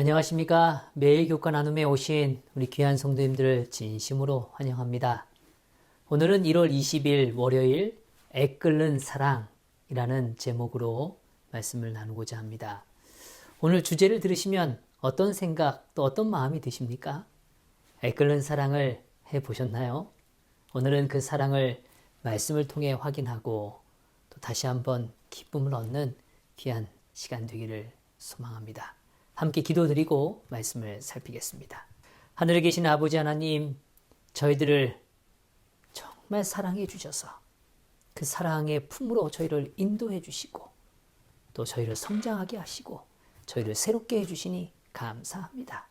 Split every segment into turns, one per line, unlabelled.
안녕하십니까. 매일 교과 나눔에 오신 우리 귀한 성도님들을 진심으로 환영합니다. 오늘은 1월 20일 월요일 애끓는 사랑이라는 제목으로 말씀을 나누고자 합니다. 오늘 주제를 들으시면 어떤 생각 또 어떤 마음이 드십니까? 애끓는 사랑을 해보셨나요? 오늘은 그 사랑을 말씀을 통해 확인하고 또 다시 한번 기쁨을 얻는 귀한 시간 되기를 소망합니다. 함께 기도드리고 말씀을 살피겠습니다. 하늘에 계신 아버지 하나님, 저희들을 정말 사랑해 주셔서 그 사랑의 품으로 저희를 인도해 주시고 또 저희를 성장하게 하시고 저희를 새롭게 해주시니 감사합니다.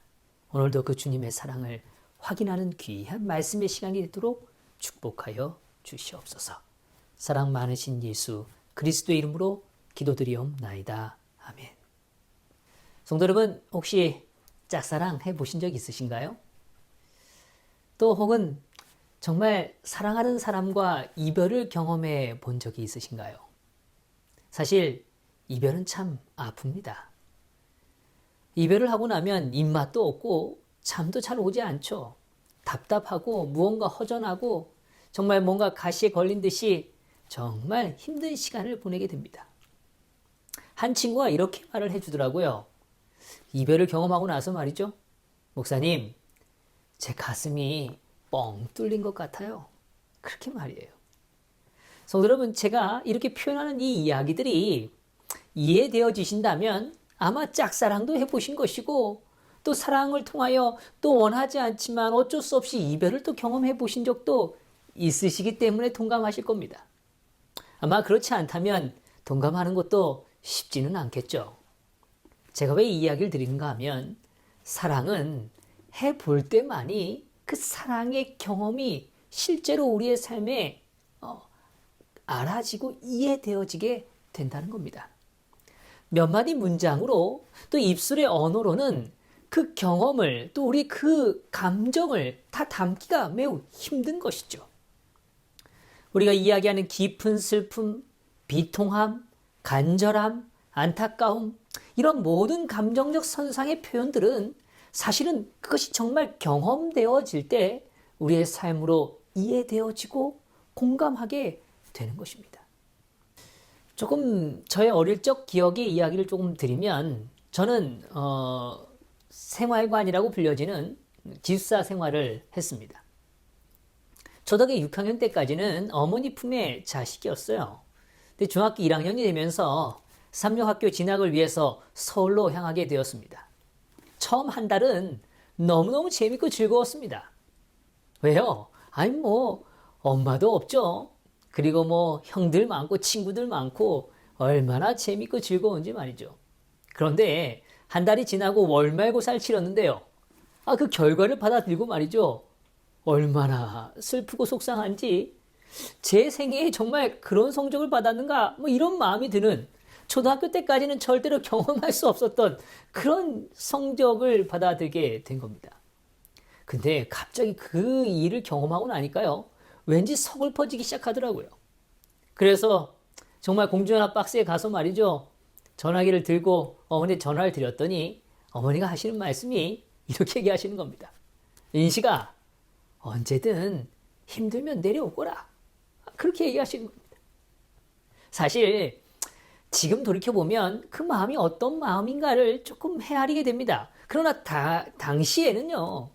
오늘도 그 주님의 사랑을 확인하는 귀한 말씀의 시간이 되도록 축복하여 주시옵소서. 사랑 많으신 예수 그리스도의 이름으로 기도드리옵나이다. 아멘. 성도 여러분, 혹시 짝사랑 해보신 적 있으신가요? 또 혹은 정말 사랑하는 사람과 이별을 경험해 본 적이 있으신가요? 사실 이별은 참 아픕니다. 이별을 하고 나면 입맛도 없고 잠도 잘 오지 않죠. 답답하고 무언가 허전하고 정말 뭔가 가시에 걸린 듯이 정말 힘든 시간을 보내게 됩니다. 한 친구가 이렇게 말을 해주더라고요. 이별을 경험하고 나서 말이죠. 목사님, 제 가슴이 뻥 뚫린 것 같아요. 그렇게 말이에요. 성도 여러분, 제가 이렇게 표현하는 이 이야기들이 이해되어지신다면 아마 짝사랑도 해보신 것이고 또 사랑을 통하여 또 원하지 않지만 어쩔 수 없이 이별을 또 경험해 보신 적도 있으시기 때문에 동감하실 겁니다. 아마 그렇지 않다면 동감하는 것도 쉽지는 않겠죠. 제가 왜 이 이야기를 드리는가 하면 사랑은 해볼 때만이 그 사랑의 경험이 실제로 우리의 삶에 알아지고 이해되어지게 된다는 겁니다. 몇 마디 문장으로 또 입술의 언어로는 그 경험을 또 우리 그 감정을 다 담기가 매우 힘든 것이죠. 우리가 이야기하는 깊은 슬픔, 비통함, 간절함, 안타까움 이런 모든 감정적 선상의 표현들은 사실은 그것이 정말 경험되어질 때 우리의 삶으로 이해되어지고 공감하게 되는 것입니다. 조금 저의 어릴 적 기억의 이야기를 조금 드리면 저는 생활관이라고 불려지는 기숙사 생활을 했습니다. 초등학교 6학년 때까지는 어머니 품의 자식이었어요. 근데 중학교 1학년이 되면서 삼류학교 진학을 위해서 서울로 향하게 되었습니다. 처음 한 달은 너무너무 재밌고 즐거웠습니다. 왜요? 아니 엄마도 없죠. 그리고 형들 많고 친구들 많고 얼마나 재밌고 즐거운지 말이죠. 그런데 한 달이 지나고 월말고사를 치렀는데요. 그 결과를 받아들이고 말이죠. 얼마나 슬프고 속상한지 제 생애에 정말 그런 성적을 받았는가 이런 마음이 드는 초등학교 때까지는 절대로 경험할 수 없었던 그런 성적을 받아들게 된 겁니다. 근데 갑자기 그 일을 경험하고 나니까요. 왠지 서글퍼지기 시작하더라고요. 그래서 정말 공중전화 박스에 가서 말이죠. 전화기를 들고 어머니 전화를 드렸더니 어머니가 하시는 말씀이 이렇게 얘기하시는 겁니다. 인식아, 언제든 힘들면 내려오거라. 그렇게 얘기하시는 겁니다. 사실 지금 돌이켜보면 그 마음이 어떤 마음인가를 조금 헤아리게 됩니다. 그러나 당시에는요.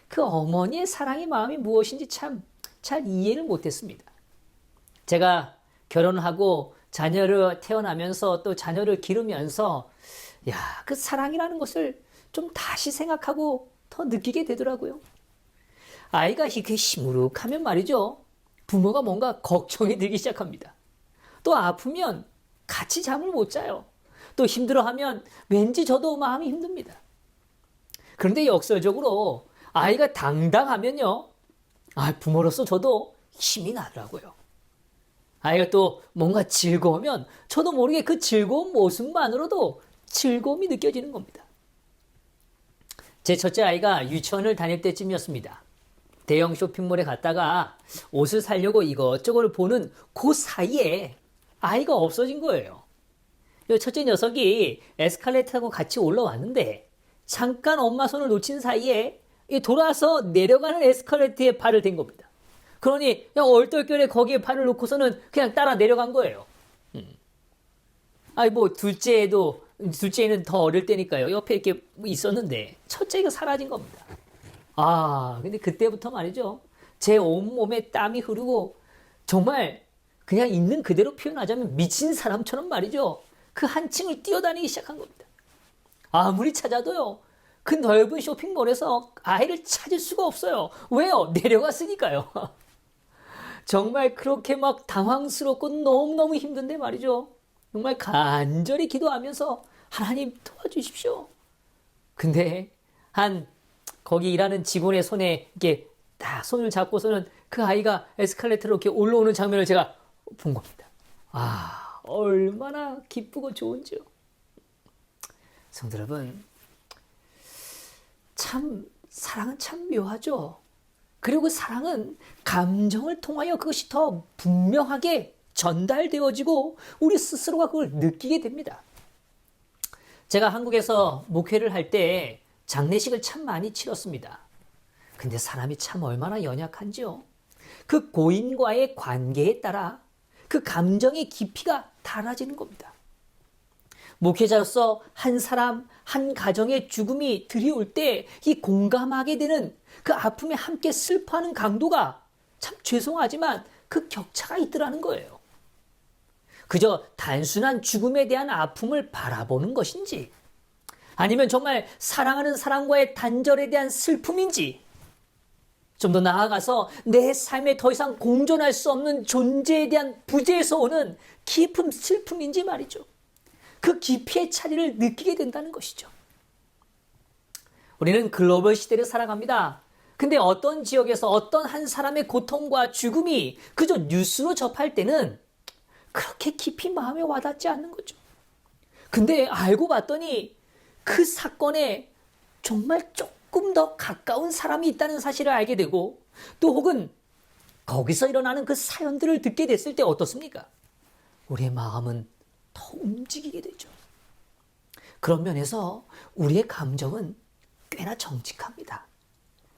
그 어머니의 사랑의 마음이 무엇인지 참 잘 이해를 못했습니다. 제가 결혼하고 자녀를 태어나면서 또 자녀를 기르면서 그 사랑이라는 것을 좀 다시 생각하고 더 느끼게 되더라고요. 아이가 이렇게 시무룩하면 말이죠. 부모가 뭔가 걱정이 들기 시작합니다. 또 아프면 같이 잠을 못 자요. 또 힘들어하면 왠지 저도 마음이 힘듭니다. 그런데 역설적으로 아이가 당당하면요. 부모로서 저도 힘이 나더라고요. 아이가 또 뭔가 즐거우면 저도 모르게 그 즐거운 모습만으로도 즐거움이 느껴지는 겁니다. 제 첫째 아이가 유치원을 다닐 때쯤이었습니다. 대형 쇼핑몰에 갔다가 옷을 사려고 이것저것을 보는 그 사이에 아이가 없어진 거예요. 첫째 녀석이 에스컬레이터 타고 같이 올라왔는데 잠깐 엄마 손을 놓친 사이에 돌아서 내려가는 에스컬레이터에 발을 댄 겁니다. 그러니 그냥 얼떨결에 거기에 발을 놓고서는 그냥 따라 내려간 거예요. 아니 뭐 둘째는 더 어릴 때니까요. 옆에 이렇게 있었는데 첫째가 사라진 겁니다. 근데 그때부터 말이죠. 제 온몸에 땀이 흐르고 정말 그냥 있는 그대로 표현하자면 미친 사람처럼 말이죠. 그 한층을 뛰어다니기 시작한 겁니다. 아무리 찾아도요. 그 넓은 쇼핑몰에서 아이를 찾을 수가 없어요. 왜요? 내려갔으니까요. 정말 그렇게 막 당황스럽고 너무너무 힘든데 말이죠. 정말 간절히 기도하면서 하나님 도와주십시오. 근데 거기 일하는 직원의 손에 이렇게 딱 손을 잡고서는 그 아이가 에스컬레이터로 이렇게 올라오는 장면을 제가 본 겁니다. 얼마나 기쁘고 좋은지요. 성도 여러분, 사랑은 참 묘하죠. 그리고 사랑은 감정을 통하여 그것이 더 분명하게 전달되어지고 우리 스스로가 그걸 느끼게 됩니다. 제가 한국에서 목회를 할 때 장례식을 참 많이 치렀습니다. 근데 사람이 참 얼마나 연약한지요. 그 고인과의 관계에 따라 그 감정의 깊이가 달라지는 겁니다. 목회자로서 한 사람, 한 가정의 죽음이 드리울 때 이 공감하게 되는 그 아픔에 함께 슬퍼하는 강도가 참 죄송하지만 그 격차가 있더라는 거예요. 그저 단순한 죽음에 대한 아픔을 바라보는 것인지 아니면 정말 사랑하는 사람과의 단절에 대한 슬픔인지 좀 더 나아가서 내 삶에 더 이상 공존할 수 없는 존재에 대한 부재에서 오는 깊은 슬픔인지 말이죠. 그 깊이의 차이를 느끼게 된다는 것이죠. 우리는 글로벌 시대를 살아갑니다. 근데 어떤 지역에서 어떤 한 사람의 고통과 죽음이 그저 뉴스로 접할 때는 그렇게 깊이 마음에 와닿지 않는 거죠. 근데 알고 봤더니 그 사건에 정말 조금 더 가까운 사람이 있다는 사실을 알게 되고 또 혹은 거기서 일어나는 그 사연들을 듣게 됐을 때 어떻습니까? 우리의 마음은 더 움직이게 되죠. 그런 면에서 우리의 감정은 꽤나 정직합니다.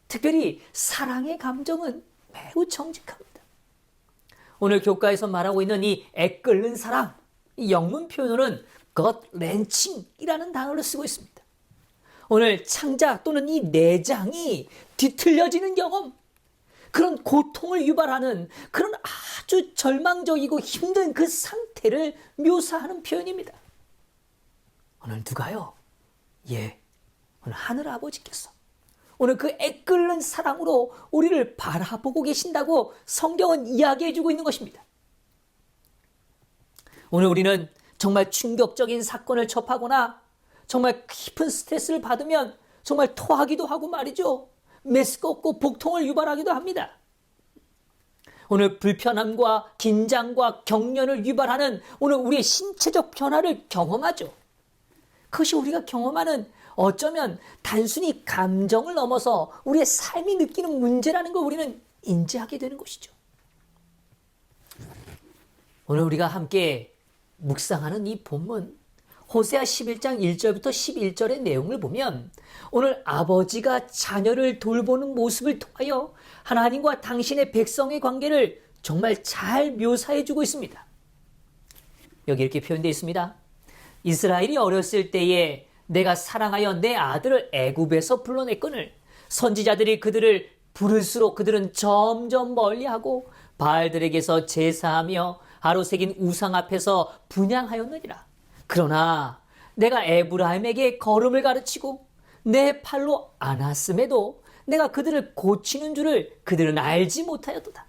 특별히 사랑의 감정은 매우 정직합니다. 오늘 교과에서 말하고 있는 이 애끓는 사랑, 이 영문 표현으로는 God wrenching이라는 단어를 쓰고 있습니다. 오늘 창자 또는 이 내장이 뒤틀려지는 경험, 그런 고통을 유발하는 그런 아주 절망적이고 힘든 그 상태를 묘사하는 표현입니다. 오늘 누가요? 오늘 하늘 아버지께서 오늘 그 애끓는 사랑으로 우리를 바라보고 계신다고 성경은 이야기해주고 있는 것입니다. 오늘 우리는 정말 충격적인 사건을 접하거나 정말 깊은 스트레스를 받으면 정말 토하기도 하고 말이죠. 메스껍고 복통을 유발하기도 합니다. 오늘 불편함과 긴장과 경련을 유발하는 오늘 우리의 신체적 변화를 경험하죠. 그것이 우리가 경험하는 어쩌면 단순히 감정을 넘어서 우리의 삶이 느끼는 문제라는 걸 우리는 인지하게 되는 것이죠. 오늘 우리가 함께 묵상하는 이 본문 호세아 11장 1절부터 11절의 내용을 보면 오늘 아버지가 자녀를 돌보는 모습을 통하여 하나님과 당신의 백성의 관계를 정말 잘 묘사해주고 있습니다. 여기 이렇게 표현되어 있습니다. 이스라엘이 어렸을 때에 내가 사랑하여 내 아들을 애굽에서 불러냈거늘 선지자들이 그들을 부를수록 그들은 점점 멀리하고 바알들에게서 제사하며 하루 새긴 우상 앞에서 분향하였느니라. 그러나 내가 에브라임에게 걸음을 가르치고 내 팔로 안았음에도 내가 그들을 고치는 줄을 그들은 알지 못하였도다.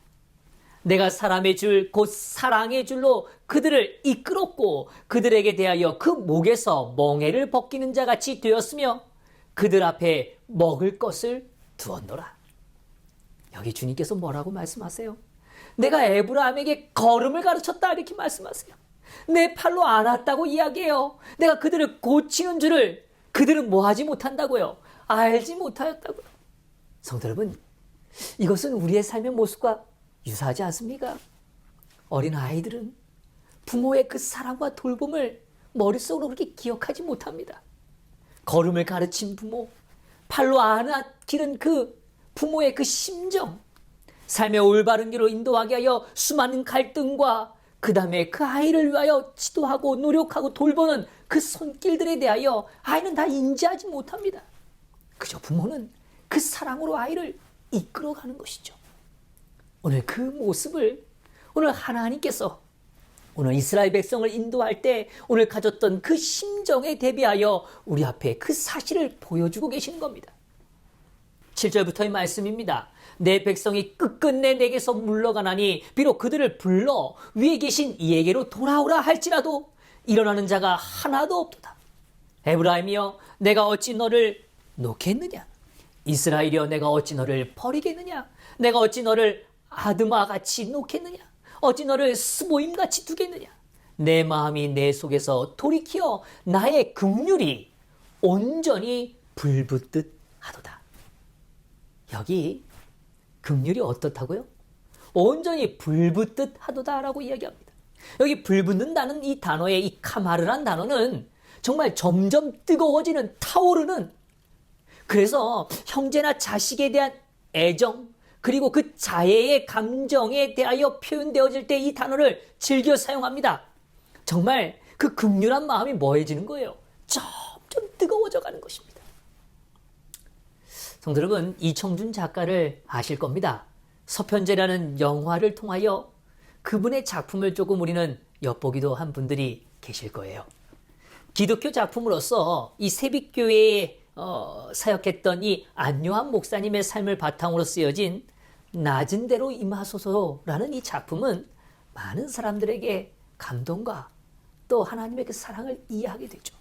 내가 사람의 줄 곧 사랑의 줄로 그들을 이끌었고 그들에게 대하여 그 목에서 멍에를 벗기는 자같이 되었으며 그들 앞에 먹을 것을 두었노라. 여기 주님께서 뭐라고 말씀하세요? 내가 에브라임에게 걸음을 가르쳤다 이렇게 말씀하세요. 내 팔로 안았다고 이야기해요. 내가 그들을 고치는 줄을 그들은 뭐하지 못한다고요? 알지 못하였다고요. 성도 여러분, 이것은 우리의 삶의 모습과 유사하지 않습니까? 어린 아이들은 부모의 그 사랑과 돌봄을 머릿속으로 그렇게 기억하지 못합니다. 걸음을 가르친 부모, 팔로 안아 기른 그 부모의 그 심정, 삶의 올바른 길로 인도하게 하여 수많은 갈등과 그 다음에 그 아이를 위하여 지도하고 노력하고 돌보는 그 손길들에 대하여 아이는 다 인지하지 못합니다. 그저 부모는 그 사랑으로 아이를 이끌어가는 것이죠. 오늘 그 모습을 오늘 하나님께서 오늘 이스라엘 백성을 인도할 때 오늘 가졌던 그 심정에 대비하여 우리 앞에 그 사실을 보여주고 계시는 겁니다. 7절부터의 말씀입니다. 내 백성이 끝끝내 내게서 물러가나니 비록 그들을 불러 위에 계신 이에게로 돌아오라 할지라도 일어나는 자가 하나도 없도다. 에브라임이여 내가 어찌 너를 놓겠느냐? 이스라엘이여 내가 어찌 너를 버리겠느냐? 내가 어찌 너를 아드마같이 놓겠느냐? 어찌 너를 스보임같이 두겠느냐? 내 마음이 내 속에서 돌이키어 나의 긍휼이 온전히 불붙듯 하도다. 여기 긍휼이 어떻다고요? 온전히 불붙듯 하도다라고 이야기합니다. 여기 불붙는다는 이 단어의 이 카마르란 단어는 정말 점점 뜨거워지는, 타오르는, 그래서 형제나 자식에 대한 애정, 그리고 그 자애의 감정에 대하여 표현되어질 때 이 단어를 즐겨 사용합니다. 정말 그 긍휼한 마음이 뭐해지는 거예요? 점점 뜨거워져 가는 것입니다. 성도 여러분, 이청준 작가를 아실 겁니다. 서편제라는 영화를 통하여 그분의 작품을 조금 우리는 엿보기도 한 분들이 계실 거예요. 기독교 작품으로서 이 세빛교회에 사역했던 이 안요한 목사님의 삶을 바탕으로 쓰여진 낮은 대로 임하소서라는 이 작품은 많은 사람들에게 감동과 또 하나님의 그 사랑을 이해하게 되죠.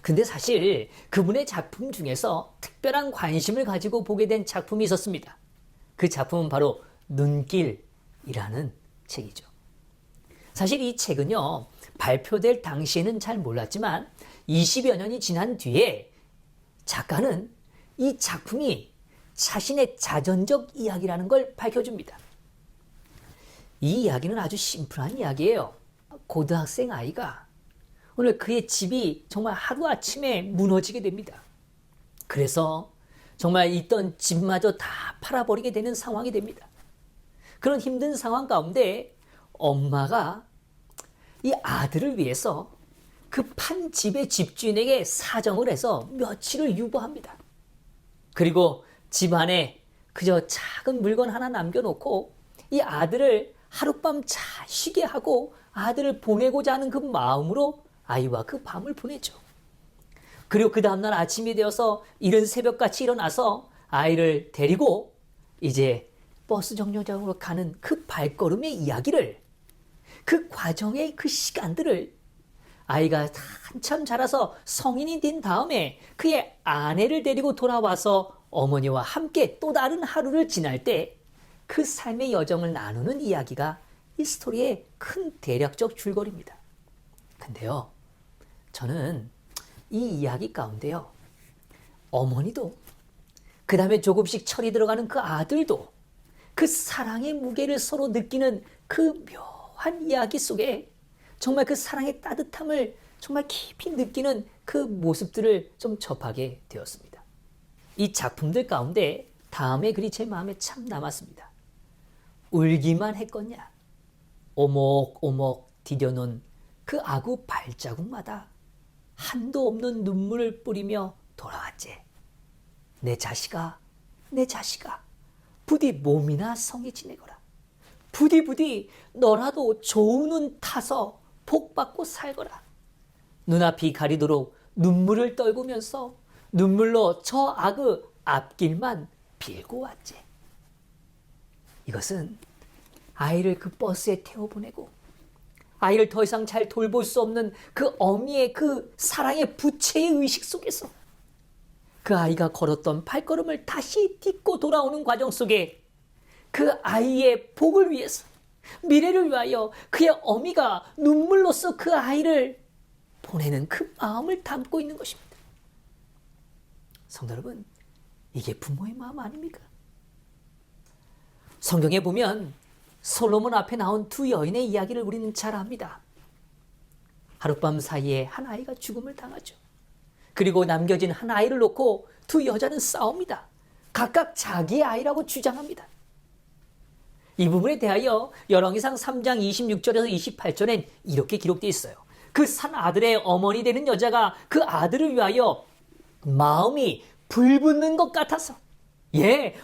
근데 사실 그분의 작품 중에서 특별한 관심을 가지고 보게 된 작품이 있었습니다. 그 작품은 바로 눈길이라는 책이죠. 사실 이 책은요, 발표될 당시에는 잘 몰랐지만 20여 년이 지난 뒤에 작가는 이 작품이 자신의 자전적 이야기라는 걸 밝혀줍니다. 이 이야기는 아주 심플한 이야기예요. 고등학생 아이가 오늘 그의 집이 정말 하루아침에 무너지게 됩니다. 그래서 정말 있던 집마저 다 팔아버리게 되는 상황이 됩니다. 그런 힘든 상황 가운데 엄마가 이 아들을 위해서 그 판 집의 집주인에게 사정을 해서 며칠을 유보합니다. 그리고 집 안에 그저 작은 물건 하나 남겨놓고 이 아들을 하룻밤 잘 쉬게 하고 아들을 보내고자 하는 그 마음으로 아이와 그 밤을 보내죠. 그리고 그 다음날 아침이 되어서 이른 새벽같이 일어나서 아이를 데리고 이제 버스 정류장으로 가는 그 발걸음의 이야기를, 그 과정의 그 시간들을 아이가 한참 자라서 성인이 된 다음에 그의 아내를 데리고 돌아와서 어머니와 함께 또 다른 하루를 지날 때 그 삶의 여정을 나누는 이야기가 이 스토리의 큰 대략적 줄거리입니다. 근데요, 저는 이 이야기 가운데요, 어머니도 그 다음에 조금씩 철이 들어가는 그 아들도 그 사랑의 무게를 서로 느끼는 그 묘한 이야기 속에 정말 그 사랑의 따뜻함을 정말 깊이 느끼는 그 모습들을 좀 접하게 되었습니다. 이 작품들 가운데 다음의 글이 제 마음에 참 남았습니다. 울기만 했거냐? 오목오목 디뎌놓은 그 아구 발자국마다 한도 없는 눈물을 뿌리며 돌아왔지. 내 자식아, 내 자식아, 부디 몸이나 성이 지내거라. 부디 너라도 좋은 운 타서 복받고 살거라. 눈앞이 가리도록 눈물을 떨구면서 눈물로 저 악의 앞길만 빌고 왔지. 이것은 아이를 그 버스에 태워보내고 아이를 더 이상 잘 돌볼 수 없는 그 어미의 그 사랑의 부채의 의식 속에서 그 아이가 걸었던 발걸음을 다시 딛고 돌아오는 과정 속에 그 아이의 복을 위해서, 미래를 위하여 그의 어미가 눈물로써 그 아이를 보내는 그 마음을 담고 있는 것입니다. 성도 여러분, 이게 부모의 마음 아닙니까? 성경에 보면 솔로몬 앞에 나온 두 여인의 이야기를 우리는 잘 압니다. 하룻밤 사이에 한 아이가 죽음을 당하죠. 그리고 남겨진 한 아이를 놓고 두 여자는 싸웁니다. 각각 자기의 아이라고 주장합니다. 이 부분에 대하여 열왕기상 3장 26절에서 28절엔 이렇게 기록되어 있어요. 그 산 아들의 어머니 되는 여자가 그 아들을 위하여 마음이 불붙는 것 같아서,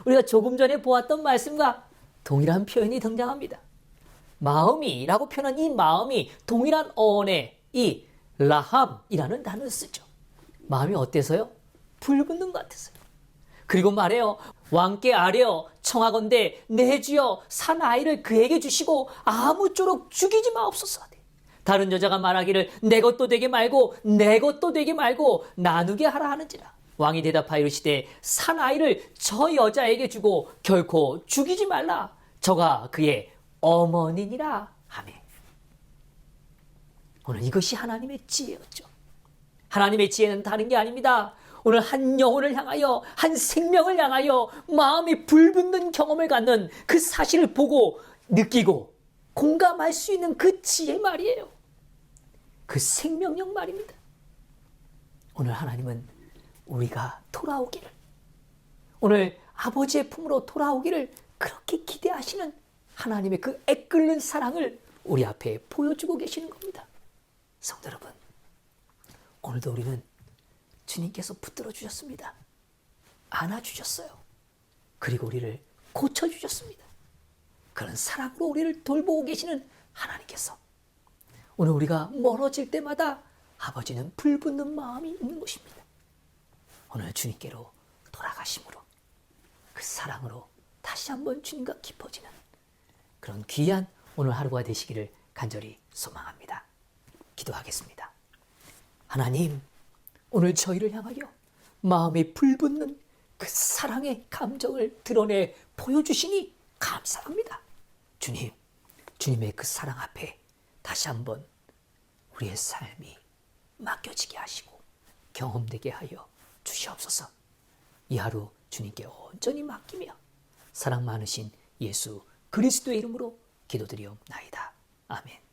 우리가 조금 전에 보았던 말씀과 동일한 표현이 등장합니다. 마음이라고 표현한 이 마음이 동일한 어원의 이 라함이라는 단어를 쓰죠. 마음이 어때서요? 불붙는 것 같아서요. 그리고 말해요. 왕께 아뢰어 청하건대 내 주여 산 아이를 그에게 주시고 아무쪼록 죽이지 마옵소서. 다른 여자가 말하기를 내 것도 되게 말고 내 것도 되게 말고 나누게 하라 하는지라. 왕이 대답하여 이르시되 산 아이를 저 여자에게 주고 결코 죽이지 말라. 저가 그의 어머니니라 하매. 오늘 이것이 하나님의 지혜였죠. 하나님의 지혜는 다른 게 아닙니다. 오늘 한 영혼을 향하여, 한 생명을 향하여 마음이 불붙는 경험을 갖는 그 사실을 보고 느끼고 공감할 수 있는 그 지혜 말이에요. 그 생명력 말입니다. 오늘 하나님은 우리가 돌아오기를, 오늘 아버지의 품으로 돌아오기를 그렇게 기대하시는 하나님의 그 애끓는 사랑을 우리 앞에 보여주고 계시는 겁니다. 성도 여러분, 오늘도 우리는 주님께서 붙들어 주셨습니다. 안아주셨어요. 그리고 우리를 고쳐주셨습니다. 그런 사랑으로 우리를 돌보고 계시는 하나님께서 오늘 우리가 멀어질 때마다 아버지는 불붙는 마음이 있는 것입니다. 오늘 주님께로 돌아가심으로 그 사랑으로 다시 한번 주님과 깊어지는 그런 귀한 오늘 하루가 되시기를 간절히 소망합니다. 기도하겠습니다. 하나님, 오늘 저희를 향하여 마음에 불붙는 그 사랑의 감정을 드러내 보여주시니 감사합니다. 주님, 주님의 그 사랑 앞에 다시 한번 우리의 삶이 맡겨지게 하시고 경험되게 하여 주시옵소서. 이 하루 주님께 온전히 맡기며 사랑 많으신 예수 그리스도의 이름으로 기도드리옵나이다. 아멘.